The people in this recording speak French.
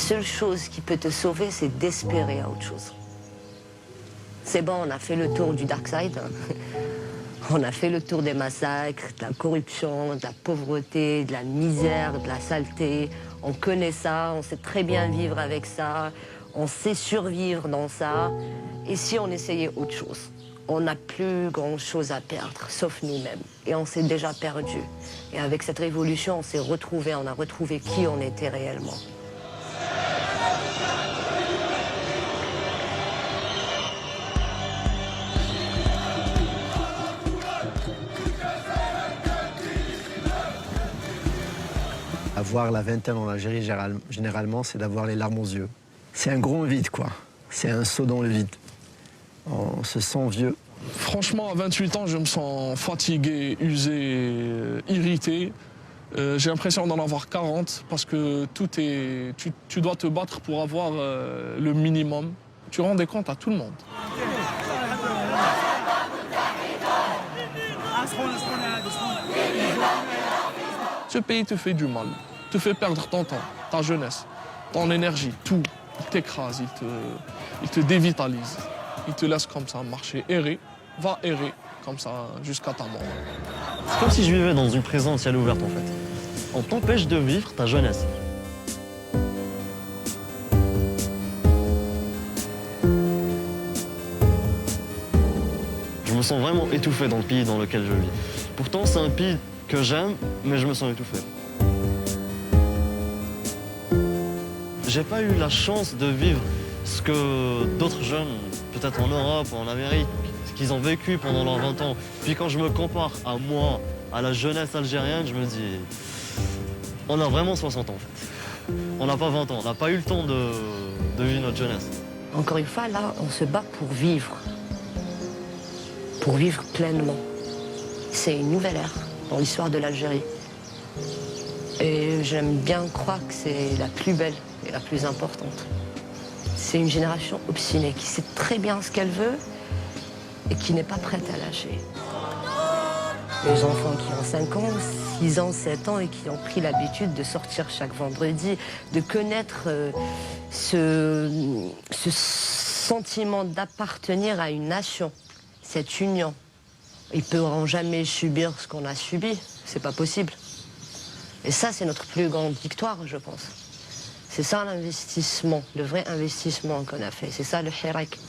seule chose qui peut te sauver, c'est d'espérer à autre chose. C'est bon, on a fait le tour du dark side. On a fait le tour des massacres, de la corruption, de la pauvreté, de la misère, de la saleté. On connaît ça, on sait très bien vivre avec ça, on sait survivre dans ça. Et si on essayait autre chose? On n'a plus grand-chose à perdre, sauf nous-mêmes. Et on s'est déjà perdu. Et avec cette révolution, on s'est retrouvés, on a retrouvé qui on était réellement. Avoir la vingtaine en Algérie, généralement, c'est d'avoir les larmes aux yeux. C'est un grand vide, quoi. C'est un saut dans le vide. On se sent vieux. Franchement, à 28 ans, je me sens fatigué, usé, irrité. J'ai l'impression d'en avoir 40 parce que tu dois te battre pour avoir le minimum. Tu rends des comptes à tout le monde. Ce pays te fait du mal, te fait perdre ton temps, ta jeunesse, ton énergie, tout. Il t'écrase, il te dévitalise. Il te laisse comme ça marcher, errer, va errer comme ça jusqu'à ta mort. C'est comme si je vivais dans une prison ciel ouvert en fait. On t'empêche de vivre ta jeunesse. Je me sens vraiment étouffé dans le pays dans lequel je vis. Pourtant, c'est un pays que j'aime, mais je me sens étouffé. J'ai pas eu la chance de vivre ce que d'autres jeunes, peut-être en Europe ou en Amérique, ce qu'ils ont vécu pendant leurs 20 ans. Puis quand je me compare à moi, à la jeunesse algérienne, je me dis, on a vraiment 60 ans en fait. On n'a pas 20 ans, on n'a pas eu le temps de vivre notre jeunesse. Encore une fois, là, on se bat pour vivre pleinement. C'est une nouvelle ère dans l'histoire de l'Algérie. Et j'aime bien croire que c'est la plus belle et la plus importante. C'est une génération obstinée qui sait très bien ce qu'elle veut et qui n'est pas prête à lâcher. Les enfants qui ont 5 ans, 6 ans, 7 ans et qui ont pris l'habitude de sortir chaque vendredi, de connaître ce sentiment d'appartenir à une nation, cette union. Ils ne pourront jamais subir ce qu'on a subi, c'est pas possible. Et ça, c'est notre plus grande victoire, je pense. C'est ça l'investissement, le vrai investissement qu'on a fait. C'est ça le hirak.